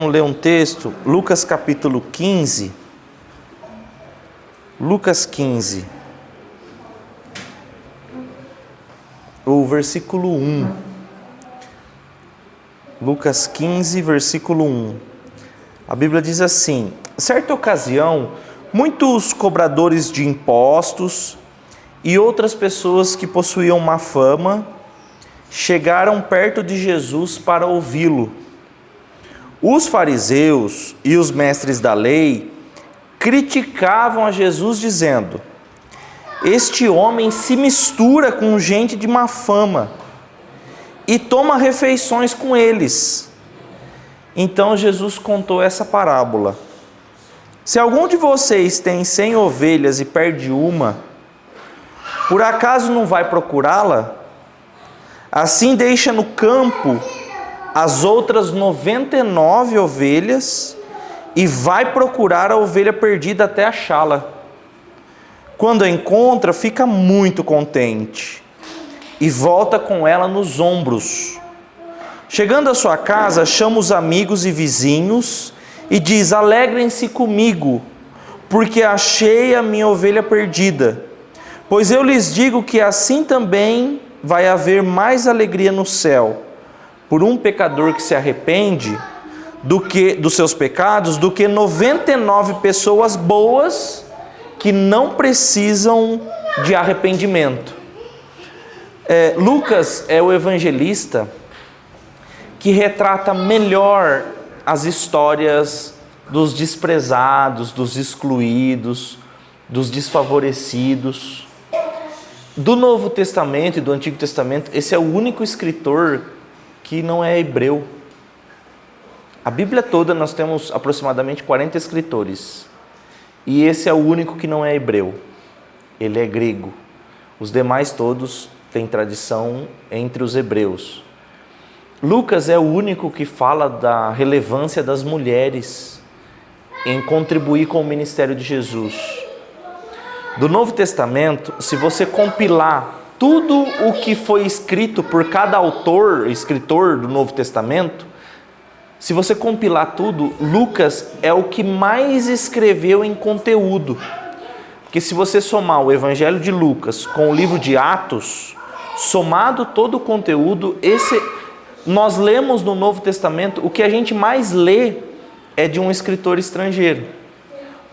Vamos ler um texto, Lucas capítulo 15. Lucas 15. O versículo 1. Lucas 15, versículo 1. A Bíblia diz assim: certa ocasião, muitos cobradores de impostos e outras pessoas que possuíam má fama chegaram perto de Jesus para ouvi-lo. Os fariseus e os mestres da lei criticavam a Jesus dizendo: este homem se mistura com gente de má fama e toma refeições com eles. Então Jesus contou essa parábola: se algum de vocês tem 100 ovelhas e perde uma, por acaso não vai procurá-la? Assim deixa no campo as outras 99 ovelhas e vai procurar a ovelha perdida até achá-la. Quando a encontra, fica muito contente e volta com ela nos ombros. Chegando à sua casa, chama os amigos e vizinhos e diz: alegrem-se comigo, porque achei a minha ovelha perdida. Pois eu lhes digo que assim também vai haver mais alegria no céu por um pecador que se arrepende dos seus pecados, do que 99 pessoas boas que não precisam de arrependimento. Lucas é o evangelista que retrata melhor as histórias dos desprezados, dos excluídos, dos desfavorecidos. Do Novo Testamento e do Antigo Testamento, esse é o único escritor que não é hebreu. A Bíblia toda nós temos aproximadamente 40 escritores. E esse é o único que não é hebreu. Ele é grego. Os demais todos têm tradição entre os hebreus. Lucas é o único que fala da relevância das mulheres em contribuir com o ministério de Jesus. Do Novo Testamento, se você compilar tudo o que foi escrito por cada escritor do Novo Testamento, se você compilar tudo, Lucas é o que mais escreveu em conteúdo. Porque se você somar o Evangelho de Lucas com o livro de Atos, somado todo o conteúdo, nós lemos no Novo Testamento, o que a gente mais lê é de um escritor estrangeiro.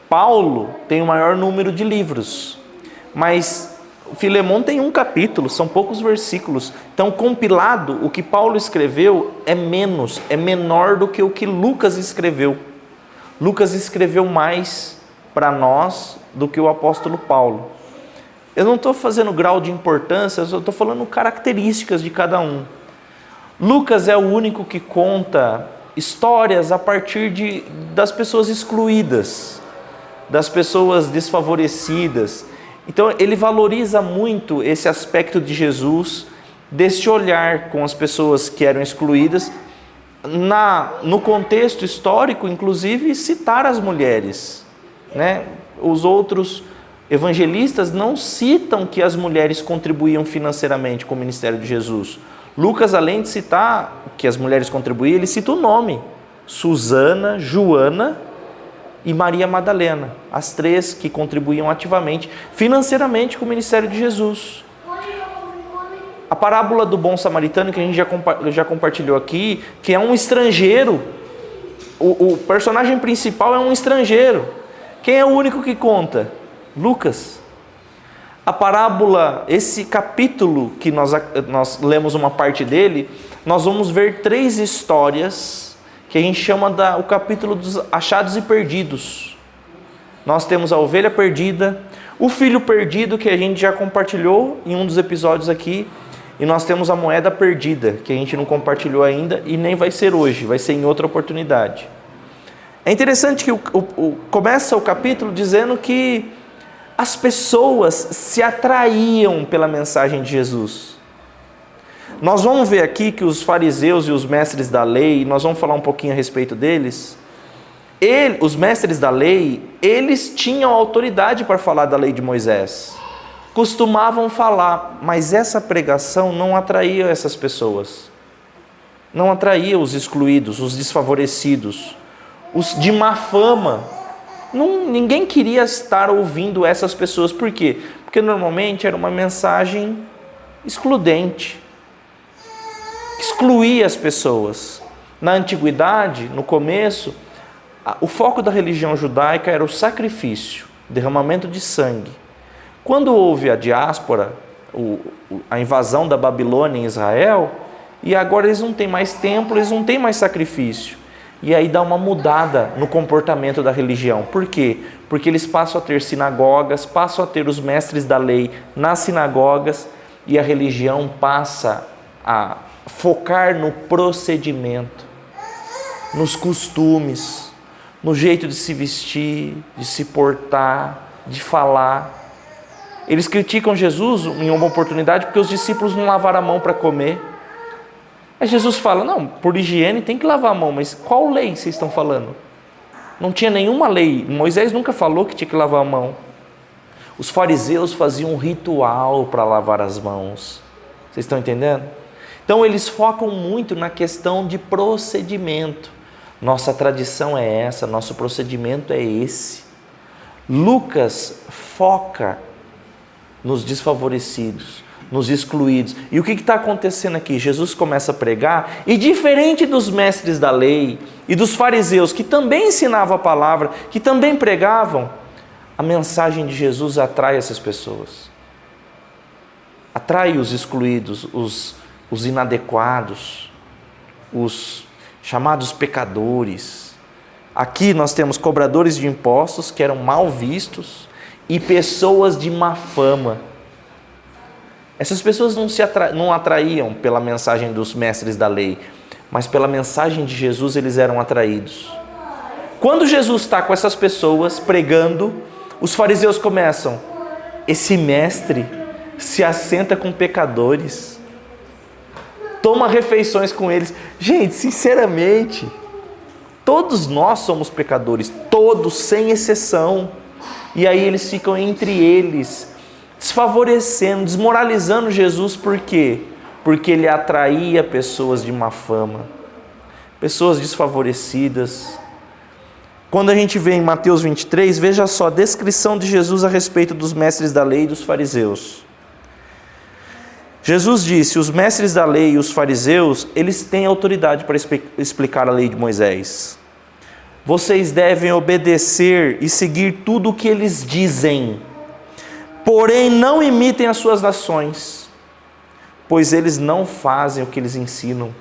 Paulo tem o maior número de livros, mas Filemão tem um capítulo, são poucos versículos. Então, compilado, o que Paulo escreveu é menor do que o que Lucas escreveu. Lucas escreveu mais para nós do que o apóstolo Paulo. Eu não estou fazendo grau de importância, eu só estou falando características de cada um. Lucas é o único que conta histórias a partir das pessoas excluídas, das pessoas desfavorecidas. Então ele valoriza muito esse aspecto de Jesus, desse olhar com as pessoas que eram excluídas, no contexto histórico, inclusive, citar as mulheres, né? Os outros evangelistas não citam que as mulheres contribuíam financeiramente com o ministério de Jesus. Lucas, além de citar que as mulheres contribuíam, ele cita o nome: Susana, Joana e Maria Madalena, as três que contribuíam ativamente, financeiramente com o ministério de Jesus. A parábola do bom samaritano, que a gente já compartilhou aqui, que é um estrangeiro, o personagem principal é um estrangeiro. Quem é o único que conta? Lucas. A parábola, esse capítulo que nós lemos uma parte dele, nós vamos ver 3 histórias que a gente chama o capítulo dos achados e perdidos. Nós temos a ovelha perdida, o filho perdido, que a gente já compartilhou em um dos episódios aqui, e nós temos a moeda perdida, que a gente não compartilhou ainda e nem vai ser hoje, vai ser em outra oportunidade. É interessante que começa o capítulo dizendo que as pessoas se atraíam pela mensagem de Jesus. Nós vamos ver aqui que os fariseus e os mestres da lei, nós vamos falar um pouquinho a respeito deles. Os mestres da lei, eles tinham autoridade para falar da lei de Moisés. Costumavam falar, mas essa pregação não atraía essas pessoas. não atraía os excluídos, os desfavorecidos, os de má fama. Ninguém queria estar ouvindo essas pessoas. Por quê? Porque normalmente era uma mensagem excludente, excluía as pessoas. Na antiguidade, no começo, o foco da religião judaica era o sacrifício, derramamento de sangue. Quando houve a diáspora, a invasão da Babilônia em Israel, e agora eles não têm mais templo, eles não têm mais sacrifício. E aí dá uma mudada no comportamento da religião. Por quê? Porque eles passam a ter sinagogas, passam a ter os mestres da lei nas sinagogas, e a religião passa a focar no procedimento, nos costumes, no jeito de se vestir, de se portar, de falar. Eles criticam Jesus em uma oportunidade porque os discípulos não lavaram a mão para comer. Aí Jesus fala, não, por higiene tem que lavar a mão, mas qual lei vocês estão falando? Não tinha nenhuma lei, Moisés nunca falou que tinha que lavar a mão. Os fariseus faziam um ritual para lavar as mãos. Vocês estão entendendo? Então eles focam muito na questão de procedimento. Nossa tradição é essa, nosso procedimento é esse. Lucas foca nos desfavorecidos, nos excluídos. E o que está acontecendo aqui? Jesus começa a pregar, e diferente dos mestres da lei e dos fariseus, que também ensinavam a palavra, que também pregavam, a mensagem de Jesus atrai essas pessoas. Atrai os excluídos, os inadequados, os chamados pecadores. Aqui nós temos cobradores de impostos que eram mal vistos e pessoas de má fama. Essas pessoas não atraíam pela mensagem dos mestres da lei, mas pela mensagem de Jesus eles eram atraídos. Quando Jesus está com essas pessoas pregando, os fariseus começam, esse mestre se assenta com pecadores, toma refeições com eles. Gente, sinceramente, todos nós somos pecadores, todos, sem exceção. E aí eles ficam entre eles, desfavorecendo, desmoralizando Jesus. Por quê? Porque ele atraía pessoas de má fama, pessoas desfavorecidas. Quando a gente vê em Mateus 23, veja só a descrição de Jesus a respeito dos mestres da lei e dos fariseus. Jesus disse, os mestres da lei e os fariseus, eles têm autoridade para explicar a lei de Moisés. Vocês devem obedecer e seguir tudo o que eles dizem, porém não imitem as suas ações, pois eles não fazem o que eles ensinam.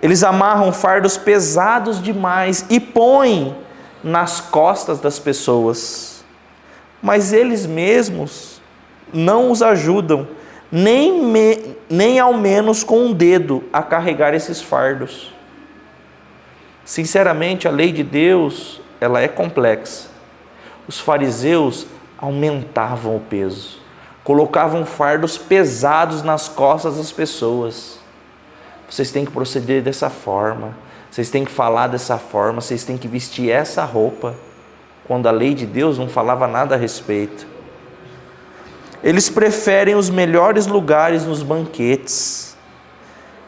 Eles amarram fardos pesados demais e põem nas costas das pessoas, mas eles mesmos não os ajudam, nem ao menos com um dedo, a carregar esses fardos. Sinceramente, a lei de Deus, ela é complexa. Os fariseus aumentavam o peso, colocavam fardos pesados nas costas das pessoas. Vocês têm que proceder dessa forma, vocês têm que falar dessa forma, vocês têm que vestir essa roupa, quando a lei de Deus não falava nada a respeito. Eles preferem os melhores lugares nos banquetes,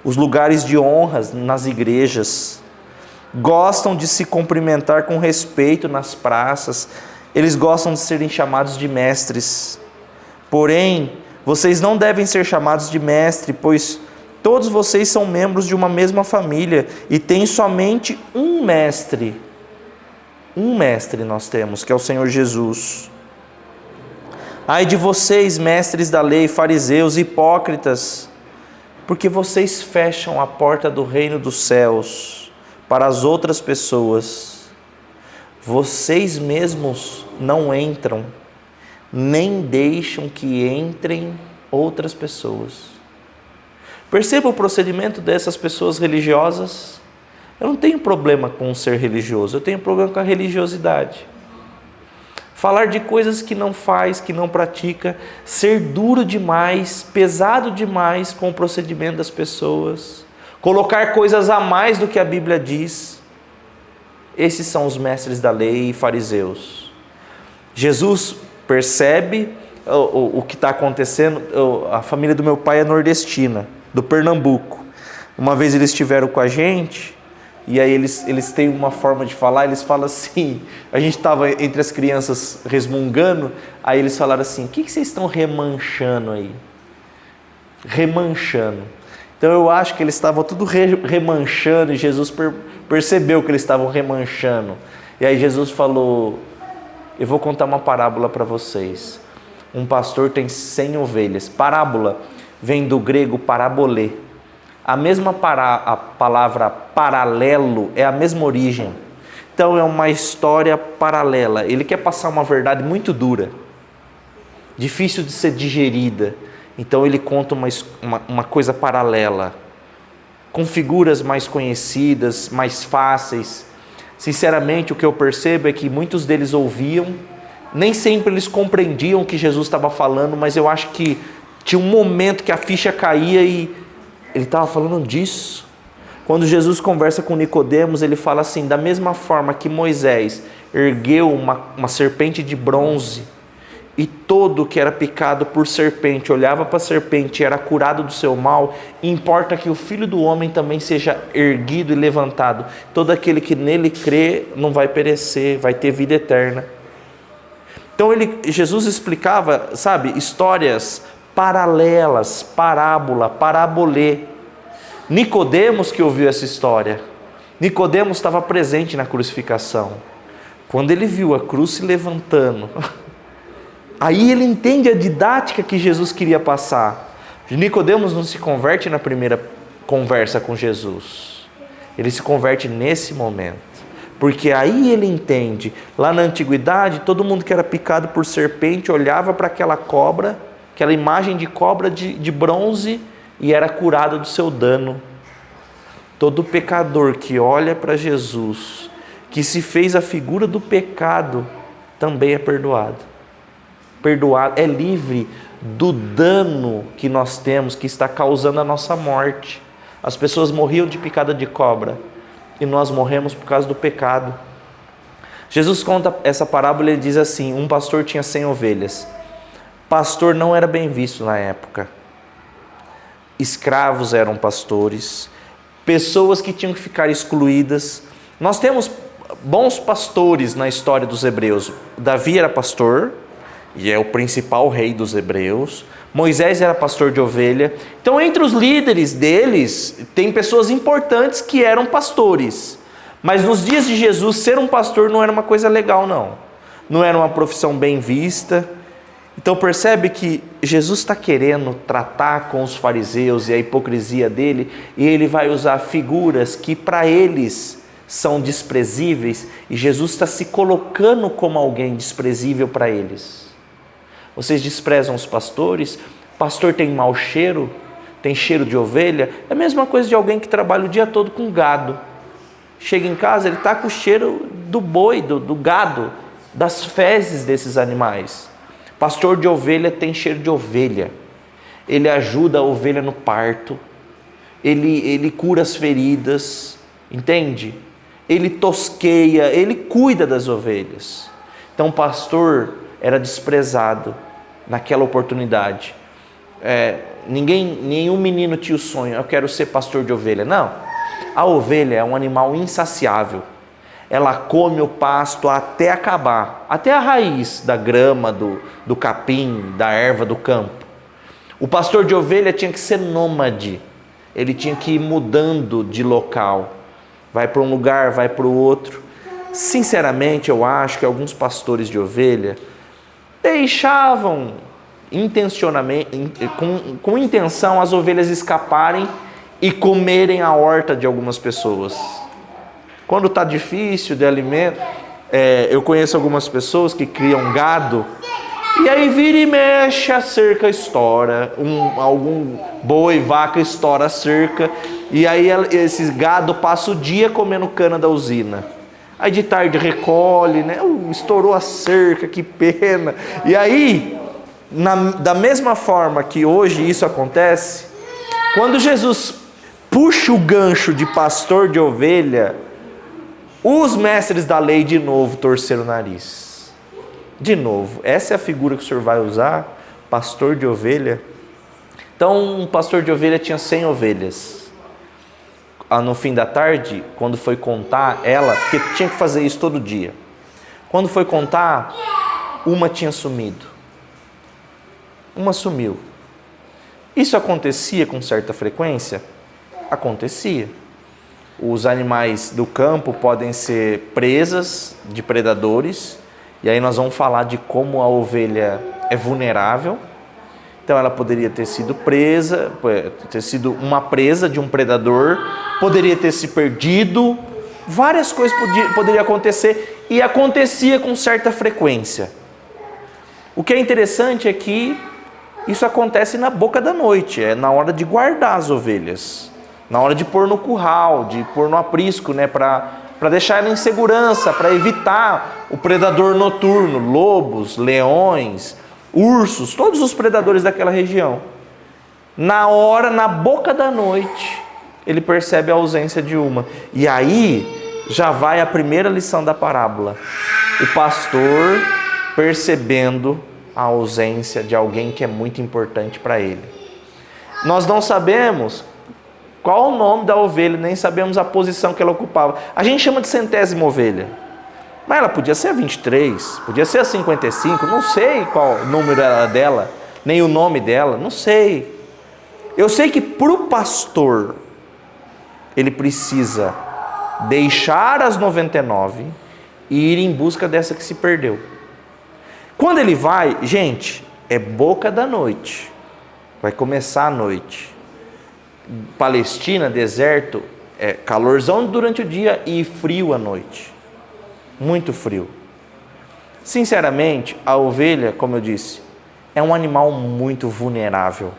os lugares de honras nas igrejas, gostam de se cumprimentar com respeito nas praças, eles gostam de serem chamados de mestres. Porém, vocês não devem ser chamados de mestre, pois todos vocês são membros de uma mesma família e têm somente um mestre. Um mestre nós temos, que é o Senhor Jesus. Ai de vocês, mestres da lei, fariseus, hipócritas, porque vocês fecham a porta do reino dos céus para as outras pessoas. Vocês mesmos não entram, nem deixam que entrem outras pessoas. Perceba o procedimento dessas pessoas religiosas. Eu não tenho problema com ser religioso, eu tenho problema com a religiosidade. Falar de coisas que não faz, que não pratica, ser duro demais, pesado demais com o procedimento das pessoas, colocar coisas a mais do que a Bíblia diz. Esses são os mestres da lei e fariseus. Jesus percebe o que está acontecendo. A família do meu pai é nordestina, do Pernambuco. Uma vez eles estiveram com a gente, e aí eles têm uma forma de falar, eles falam assim, a gente estava entre as crianças resmungando, aí eles falaram assim, o que vocês estão remanchando aí? Remanchando. Então eu acho que eles estavam tudo remanchando, e Jesus percebeu que eles estavam remanchando. E aí Jesus falou, eu vou contar uma parábola para vocês. Um pastor tem 100 ovelhas. Parábola vem do grego parabolê. A mesma a palavra paralelo é a mesma origem. Então é uma história paralela. Ele quer passar uma verdade muito dura, difícil de ser digerida. Então ele conta uma coisa paralela, com figuras mais conhecidas, mais fáceis. Sinceramente, o que eu percebo é que muitos deles ouviam, nem sempre eles compreendiam o que Jesus estava falando, mas eu acho que tinha um momento que a ficha caía e ele estava falando disso. Quando Jesus conversa com Nicodemos, ele fala assim, da mesma forma que Moisés ergueu uma serpente de bronze, e todo que era picado por serpente, olhava para a serpente e era curado do seu mal, importa que o Filho do Homem também seja erguido e levantado. Todo aquele que nele crê não vai perecer, vai ter vida eterna. Então Jesus explicava, sabe, histórias paralelas, parábola, parabolê. Nicodemos que ouviu essa história, Nicodemos estava presente na crucificação. Quando ele viu a cruz se levantando, aí ele entende a didática que Jesus queria passar. Nicodemos não se converte na primeira conversa com Jesus. Ele se converte nesse momento. Porque aí ele entende. Lá na antiguidade, todo mundo que era picado por serpente olhava para aquela cobra, aquela imagem de cobra de bronze, e era curado do seu dano. Todo pecador que olha para Jesus, que se fez a figura do pecado, também é perdoado. Perdoado, é livre do dano que nós temos, que está causando a nossa morte. As pessoas morriam de picada de cobra e nós morremos por causa do pecado. Jesus conta essa parábola e diz assim, um pastor tinha 100 ovelhas. Pastor não era bem visto na época. Escravos eram pastores, pessoas que tinham que ficar excluídas. Nós temos bons pastores na história dos hebreus. Davi era pastor, e é o principal rei dos hebreus. Moisés era pastor de ovelha. Então, entre os líderes deles, tem pessoas importantes que eram pastores. Mas nos dias de Jesus, ser um pastor não era uma coisa legal, não. Não era uma profissão bem vista. Então, percebe que Jesus está querendo tratar com os fariseus e a hipocrisia dele, e ele vai usar figuras que para eles são desprezíveis, e Jesus está se colocando como alguém desprezível para eles. Vocês desprezam os pastores? Pastor tem mau cheiro? Tem cheiro de ovelha? É a mesma coisa de alguém que trabalha o dia todo com gado. Chega em casa, ele está com o cheiro do boi, do gado, das fezes desses animais. Pastor de ovelha tem cheiro de ovelha. Ele ajuda a ovelha no parto. Ele cura as feridas. Entende? Ele tosqueia, ele cuida das ovelhas. Então o pastor era desprezado naquela oportunidade. Nenhum menino tinha o sonho, eu quero ser pastor de ovelha. Não, a ovelha é um animal insaciável. Ela come o pasto até acabar, até a raiz da grama, do capim, da erva do campo. O pastor de ovelha tinha que ser nômade, ele tinha que ir mudando de local, vai para um lugar, vai para o outro. Sinceramente, eu acho que alguns pastores de ovelha deixavam intencionalmente, com intenção, as ovelhas escaparem e comerem a horta de algumas pessoas. Quando está difícil de alimento, eu conheço algumas pessoas que criam gado, e aí vira e mexe a cerca estoura, algum boi, vaca estoura a cerca, e aí esses gado passa o dia comendo cana da usina. Aí de tarde recolhe, né? Estourou a cerca, que pena. E aí, da mesma forma que hoje isso acontece, quando Jesus puxa o gancho de pastor de ovelha, os mestres da lei de novo torceram o nariz. De novo, essa é a figura que o Senhor vai usar, pastor de ovelha. Então, um pastor de ovelha tinha 100 ovelhas. no fim da tarde, quando foi contar ela, porque tinha que fazer isso todo dia. Quando foi contar, uma tinha sumido. Uma sumiu. Isso acontecia com certa frequência? Acontecia. Os animais do campo podem ser presas de predadores, e aí nós vamos falar de como a ovelha é vulnerável. Então ela poderia ter sido presa, ter sido uma presa de um predador, poderia ter se perdido, várias coisas poderiam acontecer, e acontecia com certa frequência. O que é interessante é que isso acontece na boca da noite, é na hora de guardar as ovelhas, na hora de pôr no curral, de pôr no aprisco, né, para deixar ela em segurança, para evitar o predador noturno, lobos, leões, ursos, todos os predadores daquela região. Na boca da noite, ele percebe a ausência de uma. E aí já vai a primeira lição da parábola. O pastor percebendo a ausência de alguém que é muito importante para ele. Nós não sabemos qual o nome da ovelha, nem sabemos a posição que ela ocupava. A gente chama de centésima ovelha. Mas ela podia ser a 23, podia ser a 55, não sei qual o número era dela, nem o nome dela, não sei. Eu sei que para o pastor, ele precisa deixar as 99 e ir em busca dessa que se perdeu. Quando ele vai, gente, é boca da noite, vai começar a noite. Palestina, deserto, é calorzão durante o dia e frio à noite. Muito frio. Sinceramente, a ovelha, como eu disse, é um animal muito vulnerável.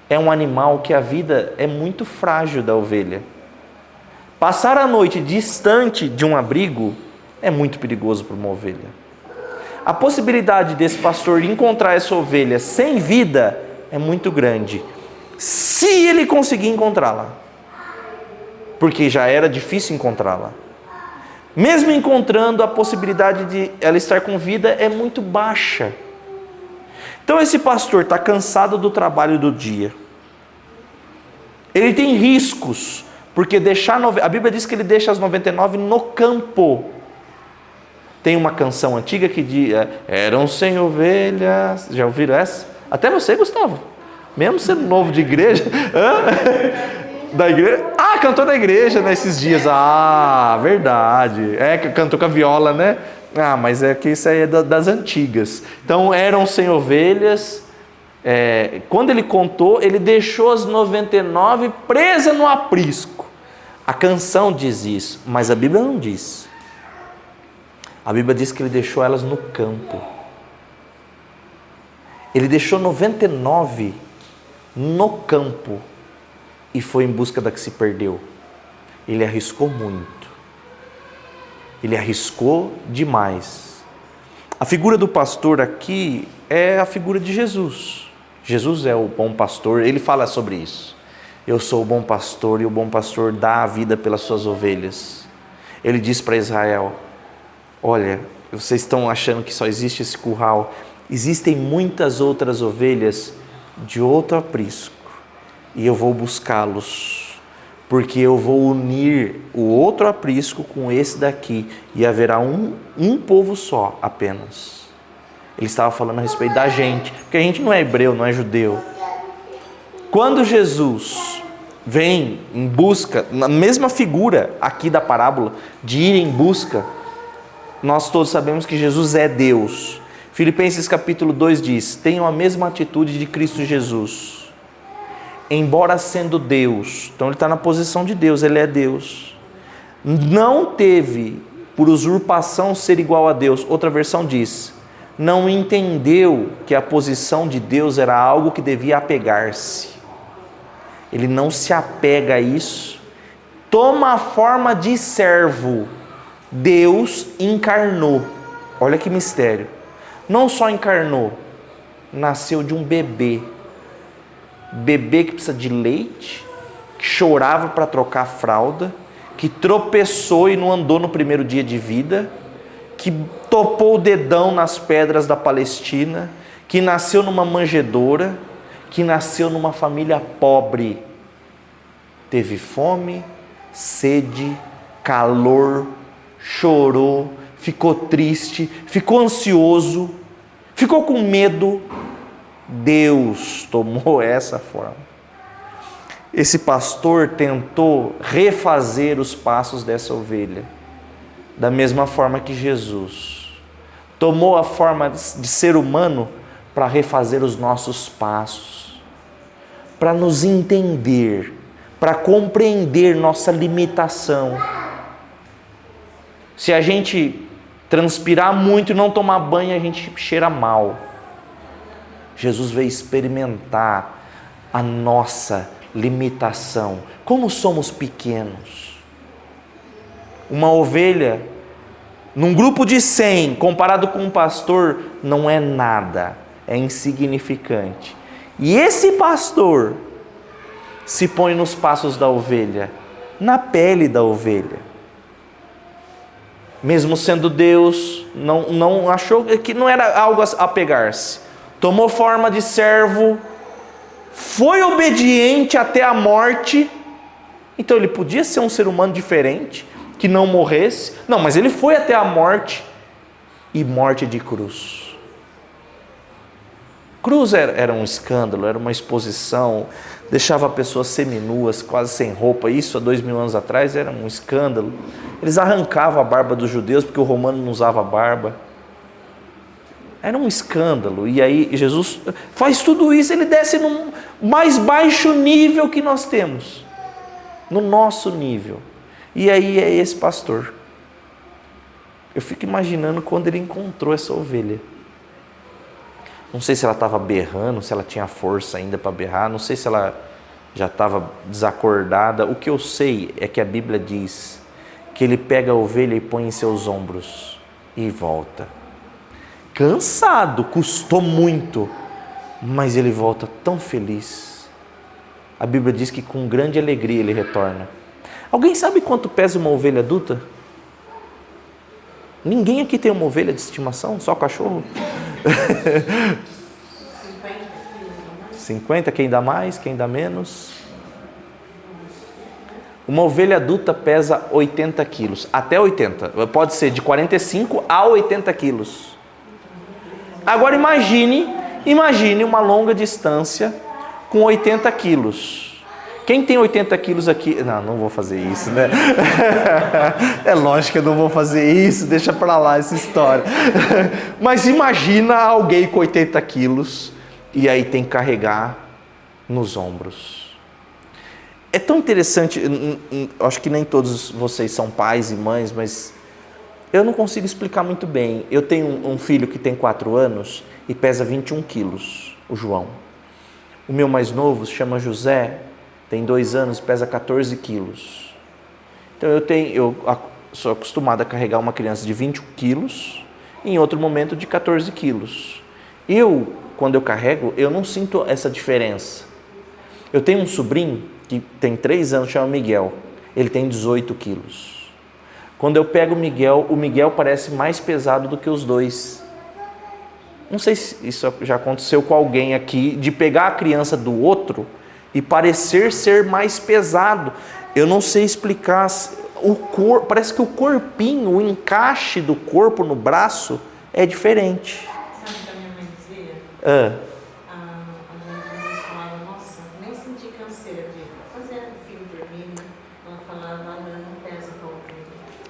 É um animal que a vida é muito frágil da ovelha. Passar a noite distante de um abrigo é muito perigoso para uma ovelha. A possibilidade desse pastor encontrar essa ovelha sem vida é muito grande, se ele conseguir encontrá-la, porque já era difícil encontrá-la. Mesmo encontrando, a possibilidade de ela estar com vida é muito baixa. Então esse pastor está cansado do trabalho do dia. Ele tem riscos, porque a Bíblia diz que ele deixa as 99 no campo. Tem uma canção antiga que diz, eram 100 ovelhas, já ouviram essa? Até você, Gustavo, mesmo sendo novo de igreja, da igreja, cantou na igreja nesses dias, verdade, cantou com a viola, né? Mas é que isso aí é das antigas. Então eram 100 ovelhas, quando ele contou, ele deixou as 99 presas no aprisco. A canção diz isso, mas a Bíblia não diz. A Bíblia diz que ele deixou elas no campo. Ele deixou 99 no campo e foi em busca da que se perdeu. Ele arriscou muito. Ele arriscou demais. A figura do pastor aqui é a figura de Jesus. Jesus é o bom pastor, ele fala sobre isso. Eu sou o bom pastor e o bom pastor dá a vida pelas suas ovelhas. Ele diz para Israel, olha, vocês estão achando que só existe esse curral. Existem muitas outras ovelhas de outro aprisco. E eu vou buscá-los. Porque eu vou unir o outro aprisco com esse daqui. E haverá um povo só apenas. Ele estava falando a respeito da gente. Porque a gente não é hebreu, não é judeu. Quando Jesus vem em busca, na mesma figura aqui da parábola, de ir em busca, nós todos sabemos que Jesus é Deus. Filipenses capítulo 2 diz, tenham a mesma atitude de Cristo Jesus. Embora sendo Deus, então ele está na posição de Deus, ele é Deus. Não teve por usurpação ser igual a Deus. Outra versão diz, não entendeu que a posição de Deus era algo que devia apegar-se. Ele não se apega a isso. Toma a forma de servo. Deus encarnou. Olha que mistério. Não só encarnou, nasceu de um bebê. Bebê que precisa de leite, que chorava para trocar a fralda, que tropeçou e não andou no primeiro dia de vida, que topou o dedão nas pedras da Palestina, que nasceu numa manjedoura, que nasceu numa família pobre. teve fome, sede, calor, chorou, ficou triste, ficou ansioso, ficou com medo. Deus tomou essa forma. Esse pastor tentou refazer os passos dessa ovelha, da mesma forma que Jesus tomou a forma de ser humano para refazer os nossos passos, para nos entender, para compreender nossa limitação. Se a gente transpirar muito e não tomar banho, a gente cheira mal. Jesus veio experimentar a nossa limitação, como somos pequenos. Uma ovelha, num grupo de 100, comparado com um pastor, não é nada, é insignificante. E esse pastor se põe nos passos da ovelha, na pele da ovelha. Mesmo sendo Deus, não achou que não era algo a pegar-se. Tomou forma de servo, foi obediente até a morte. Então ele podia ser um ser humano diferente, que não morresse. Não, mas ele foi até a morte, e morte de cruz. Cruz era um escândalo, era uma exposição, deixava pessoas seminuas, quase sem roupa. Isso há 2000 anos atrás era um escândalo. Eles arrancavam a barba dos judeus, porque o romano não usava barba. Era um escândalo. E aí Jesus faz tudo isso, ele desce no mais baixo nível que nós temos, no nosso nível. E aí é esse pastor. Eu fico imaginando quando ele encontrou essa ovelha. Não sei se ela estava berrando, se ela tinha força ainda para berrar, não sei se ela já estava desacordada. O que eu sei é que a Bíblia diz que ele pega a ovelha e põe em seus ombros e volta. Cansado, custou muito, mas ele volta tão feliz. A Bíblia diz que com grande alegria ele retorna. Alguém sabe quanto pesa uma ovelha adulta? Ninguém aqui tem uma ovelha de estimação? Só cachorro? 50, quem dá mais, quem dá menos? Uma ovelha adulta pesa 80 quilos, até 80. Pode ser de 45 a 80 quilos. Agora imagine uma longa distância com 80 quilos. Quem tem 80 quilos aqui? Não vou fazer isso, né? É lógico que eu não vou fazer isso, deixa pra lá essa história. Mas imagina alguém com 80 quilos e aí tem que carregar nos ombros. É tão interessante, acho que nem todos vocês são pais e mães, mas eu não consigo explicar muito bem. Eu tenho um filho que tem 4 anos e pesa 21 quilos, o João. O meu mais novo se chama José, tem 2 anos, pesa 14 quilos. Então eu sou acostumado a carregar uma criança de 21 quilos e em outro momento de 14 quilos. Quando eu carrego, eu não sinto essa diferença. Eu tenho um sobrinho que tem 3 anos, chama Miguel. Ele tem 18 quilos. Quando eu pego o Miguel parece mais pesado do que os dois. Não sei se isso já aconteceu com alguém aqui, de pegar a criança do outro e parecer ser mais pesado. Eu não sei explicar. Parece que o corpinho, o encaixe do corpo no braço é diferente. Sabe o que a minha mãe dizia? A gente às vezes falava, nossa, nem senti canseira de fazer o filho dormindo. Ela falava, a lã não pesa para a ovelha.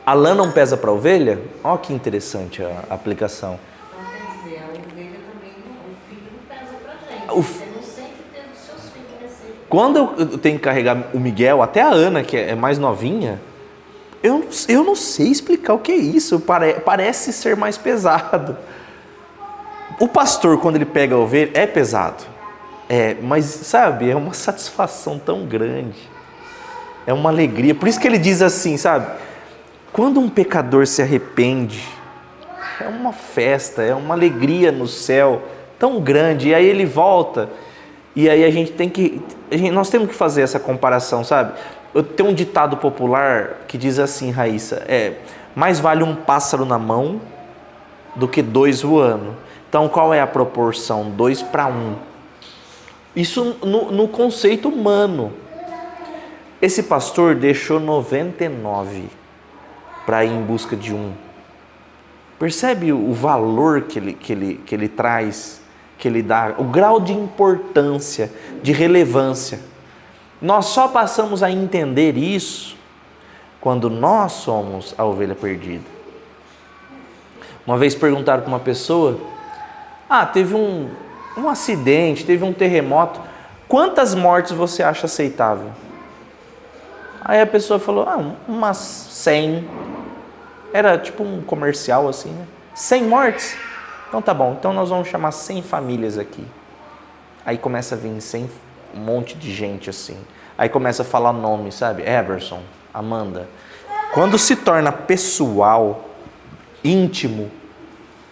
A lã não pesa para a ovelha? Olha que interessante a aplicação. Então quer dizer, a ovelha também, o filho não pesa para a gente. Você não sente o peso dos seus filhos crescer. Quando eu tenho que carregar o Miguel, até a Ana, que é mais novinha, eu não sei explicar o que é isso. Parece ser mais pesado. O pastor, quando ele pega a ovelha, é pesado. Mas, sabe, é uma satisfação tão grande. É uma alegria. Por isso que ele diz assim, sabe? Quando um pecador se arrepende, é uma festa, é uma alegria no céu tão grande. E aí ele volta. E aí nós temos que fazer essa comparação, sabe? Tem um ditado popular que diz assim, Raíssa, mais vale um pássaro na mão do que 2 voando. Então, qual é a proporção? 2 para 1. Isso no conceito humano. Esse pastor deixou 99 para ir em busca de um. Percebe o valor que ele traz, que ele dá, o grau de importância, de relevância. Nós só passamos a entender isso quando nós somos a ovelha perdida. Uma vez perguntaram para uma pessoa, teve um acidente, teve um terremoto, quantas mortes você acha aceitável? Aí a pessoa falou, umas 100. Era tipo um comercial assim, né? 100 mortes? Então tá bom, então nós vamos chamar 100 famílias aqui. Aí começa a vir 100, um monte de gente assim. Aí começa a falar nome, sabe? Everson, Amanda. Quando se torna pessoal, íntimo,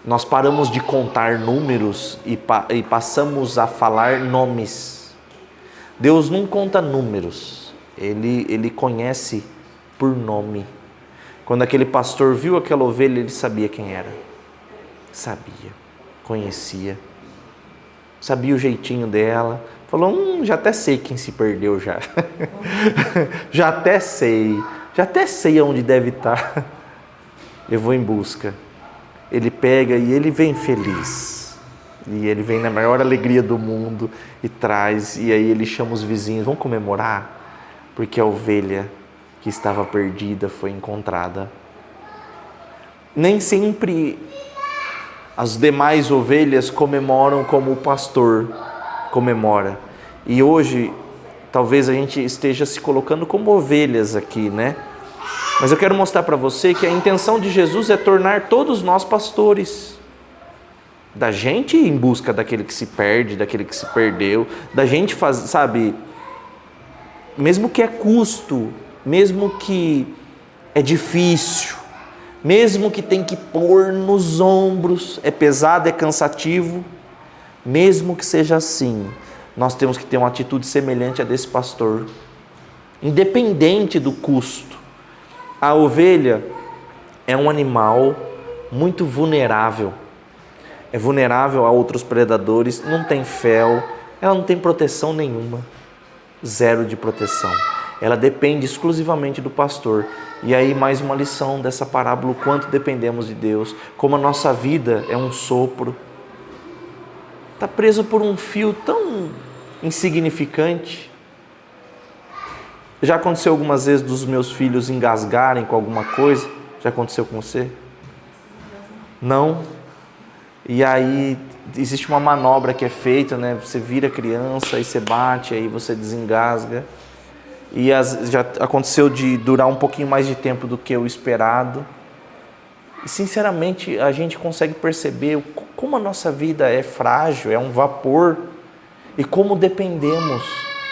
nós paramos de contar números e passamos a falar nomes. Deus não conta números, Ele conhece por nome. Quando aquele pastor viu aquela ovelha, ele sabia quem era. Sabia, conhecia, sabia o jeitinho dela. Falou, já até sei quem se perdeu já. já até sei onde deve estar. Eu vou em busca. Ele pega e ele vem feliz. E ele vem na maior alegria do mundo e traz. E aí ele chama os vizinhos, vamos comemorar? Porque a ovelha que estava perdida foi encontrada. Nem sempre as demais ovelhas comemoram como o pastor comemora. E hoje, talvez a gente esteja se colocando como ovelhas aqui, né? Mas eu quero mostrar para você que a intenção de Jesus é tornar todos nós pastores. Da gente ir em busca daquele que se perde, daquele que se perdeu, da gente fazer, sabe, mesmo que é custo, mesmo que é difícil, mesmo que tem que pôr nos ombros, é pesado, é cansativo, mesmo que seja assim, nós temos que ter uma atitude semelhante a desse pastor, independente do custo. A ovelha é um animal muito vulnerável, é vulnerável a outros predadores, não tem fel, ela não tem proteção nenhuma, zero de proteção. Ela depende exclusivamente do pastor. E aí mais uma lição dessa parábola, o quanto dependemos de Deus, como a nossa vida é um sopro. Está preso por um fio tão insignificante. Já aconteceu algumas vezes dos meus filhos engasgarem com alguma coisa? Já aconteceu com você? Não? E aí existe uma manobra que é feita, né? Você vira criança, aí você bate, aí você desengasga. E já aconteceu de durar um pouquinho mais de tempo do que o esperado. E sinceramente a gente consegue perceber como a nossa vida é frágil, é um vapor. E como dependemos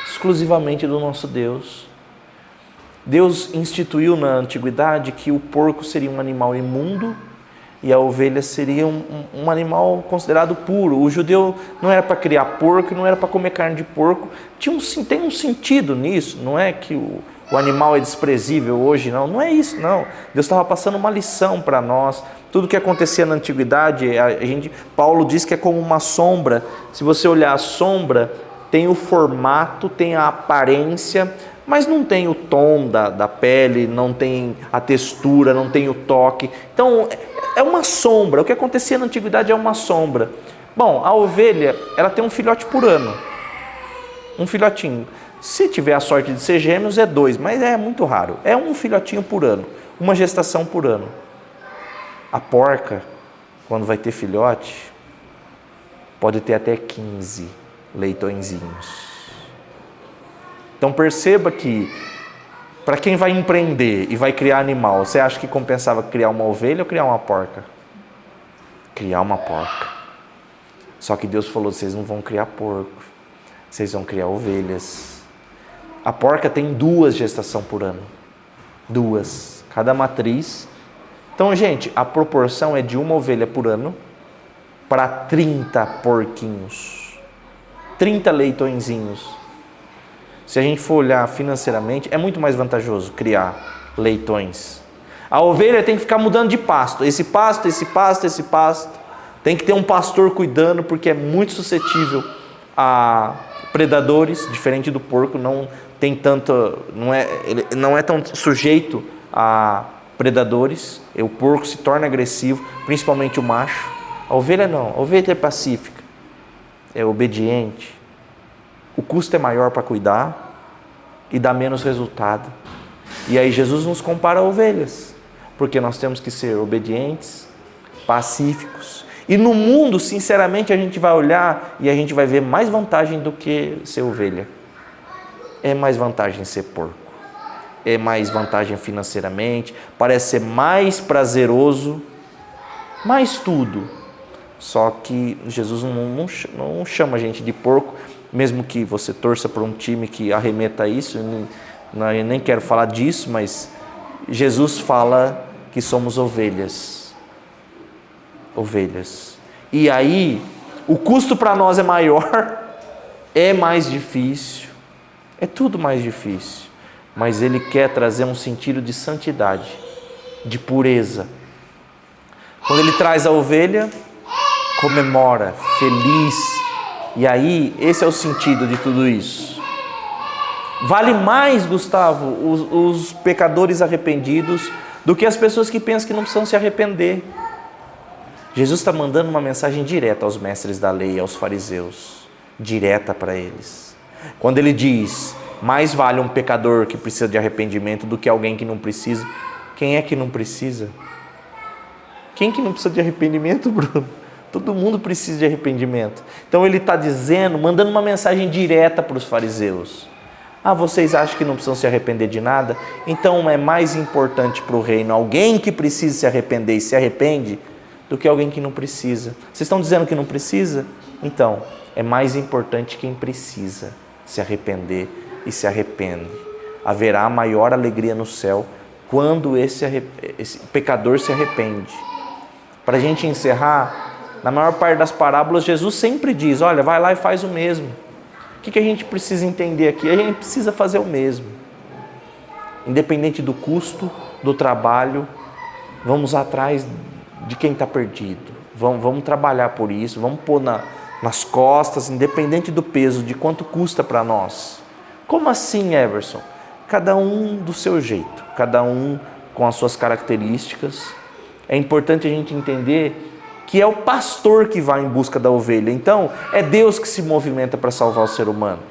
exclusivamente do nosso Deus. Deus instituiu na antiguidade que o porco seria um animal imundo e a ovelha seria um animal considerado puro. O judeu não era para criar porco, não era para comer carne de porco. Tem um sentido nisso, não é que o animal é desprezível hoje, não é isso, não. Deus estava passando uma lição para nós. Tudo que acontecia na antiguidade, Paulo diz que é como uma sombra. Se você olhar a sombra, tem o formato, tem a aparência, mas não tem o tom da pele, não tem a textura, não tem o toque. Então, é uma sombra. O que acontecia na antiguidade é uma sombra. Bom, a ovelha, ela tem um filhote por ano. Um filhotinho. Se tiver a sorte de ser gêmeos, é 2, mas é muito raro. É um filhotinho por ano, uma gestação por ano. A porca, quando vai ter filhote, pode ter até 15 leitõezinhos. Então perceba que, para quem vai empreender e vai criar animal, você acha que compensava criar uma ovelha ou criar uma porca? Criar uma porca. Só que Deus falou, vocês não vão criar porco, vocês vão criar ovelhas. A porca tem 2 gestações por ano. 2. Cada matriz. Então, gente, a proporção é de uma ovelha por ano para 30 porquinhos. 30 leitõezinhos. Se a gente for olhar financeiramente, é muito mais vantajoso criar leitões. A ovelha tem que ficar mudando de pasto. Esse pasto. Tem que ter um pastor cuidando, porque é muito suscetível a predadores, diferente do porco, não tem tanto, ele não é tão sujeito a predadores. O porco se torna agressivo, principalmente o macho. A ovelha não, a ovelha é pacífica, é obediente. O custo é maior para cuidar e dá menos resultado. E aí Jesus nos compara a ovelhas, porque nós temos que ser obedientes, pacíficos. E no mundo, sinceramente, a gente vai olhar e a gente vai ver mais vantagem do que ser ovelha. É mais vantagem ser porco. É mais vantagem financeiramente, parece ser mais prazeroso, mais tudo. Só que Jesus não chama a gente de porco, mesmo que você torça por um time que arremeta isso. Eu nem quero falar disso, mas Jesus fala que somos ovelhas. Ovelhas. E aí, o custo para nós é maior, é mais difícil, é tudo mais difícil. Mas Ele quer trazer um sentido de santidade, de pureza. Quando Ele traz a ovelha, comemora, feliz. E aí, esse é o sentido de tudo isso. Vale mais, Gustavo, os pecadores arrependidos do que as pessoas que pensam que não precisam se arrepender. Jesus está mandando uma mensagem direta aos mestres da lei, aos fariseus, direta para eles. Quando Ele diz, mais vale um pecador que precisa de arrependimento do que alguém que não precisa. Quem é que não precisa? Quem que não precisa de arrependimento, Bruno? Todo mundo precisa de arrependimento. Então Ele está dizendo, mandando uma mensagem direta para os fariseus. Ah, vocês acham que não precisam se arrepender de nada? Então é mais importante para o reino alguém que precisa se arrepender e se arrepende do que alguém que não precisa. Vocês estão dizendo que não precisa? Então, é mais importante quem precisa se arrepender e se arrepende. Haverá maior alegria no céu quando esse pecador se arrepende. Para a gente encerrar, na maior parte das parábolas, Jesus sempre diz, olha, vai lá e faz o mesmo. O que a gente precisa entender aqui? A gente precisa fazer o mesmo. Independente do custo, do trabalho, vamos atrás de quem está perdido. Vamos trabalhar por isso, vamos pôr nas costas, independente do peso, de quanto custa para nós. Como assim, Everson? Cada um do seu jeito, cada um com as suas características. É importante a gente entender que é o pastor que vai em busca da ovelha. Então, é Deus que se movimenta para salvar o ser humano.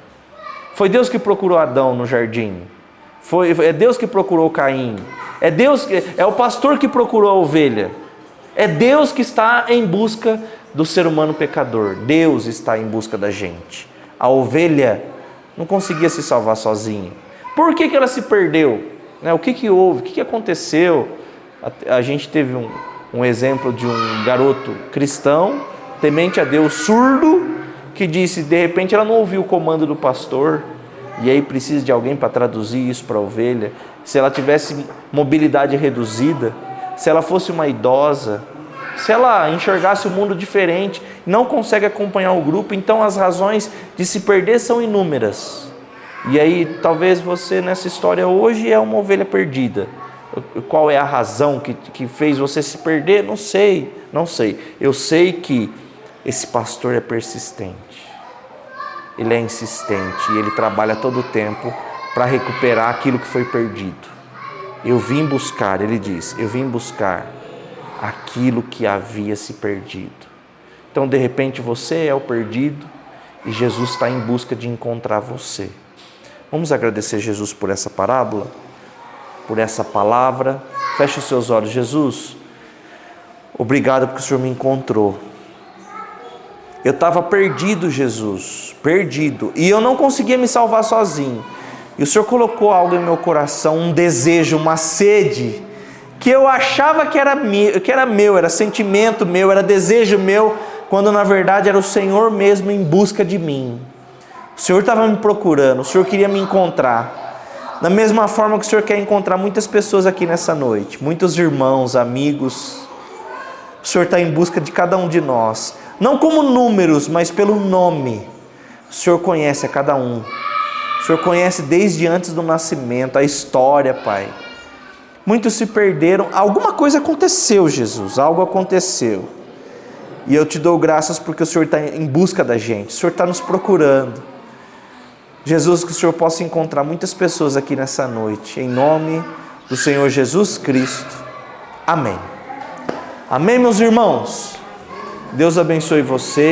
Foi Deus que procurou Adão no jardim. É Deus que procurou Caim. É o pastor que procurou a ovelha. É Deus que está em busca do ser humano pecador. Deus está em busca da gente. A ovelha não conseguia se salvar sozinha. Por que ela se perdeu? O que houve? O que aconteceu? A gente teve um exemplo de um garoto cristão, temente a Deus, surdo, que disse, de repente ela não ouviu o comando do pastor, e aí precisa de alguém para traduzir isso para a ovelha. Se ela tivesse mobilidade reduzida, se ela fosse uma idosa, se ela enxergasse o mundo diferente, não consegue acompanhar o grupo, então as razões de se perder são inúmeras. E aí talvez você nessa história hoje é uma ovelha perdida. Qual é a razão que fez você se perder? Não sei. Eu sei que esse pastor é persistente. Ele é insistente e ele trabalha todo o tempo para recuperar aquilo que foi perdido. Ele diz, eu vim buscar aquilo que havia se perdido. Então, de repente, você é o perdido e Jesus está em busca de encontrar você. Vamos agradecer Jesus por essa parábola? Por essa palavra. Feche os seus olhos. Jesus, obrigado porque o Senhor me encontrou. Eu estava perdido, Jesus, perdido, e eu não conseguia me salvar sozinho. E o Senhor colocou algo em meu coração, um desejo, uma sede, que eu achava que era meu, era sentimento meu, era desejo meu, quando na verdade era o Senhor mesmo em busca de mim. O Senhor estava me procurando, o Senhor queria me encontrar. Da mesma forma que o Senhor quer encontrar muitas pessoas aqui nessa noite, muitos irmãos, amigos. O Senhor está em busca de cada um de nós, não como números, mas pelo nome. O Senhor conhece a cada um. O Senhor conhece desde antes do nascimento, a história, Pai. Muitos se perderam, alguma coisa aconteceu, Jesus, algo aconteceu. E eu te dou graças porque o Senhor está em busca da gente, o Senhor está nos procurando. Jesus, que o Senhor possa encontrar muitas pessoas aqui nessa noite, em nome do Senhor Jesus Cristo. Amém. Amém, meus irmãos? Deus abençoe vocês.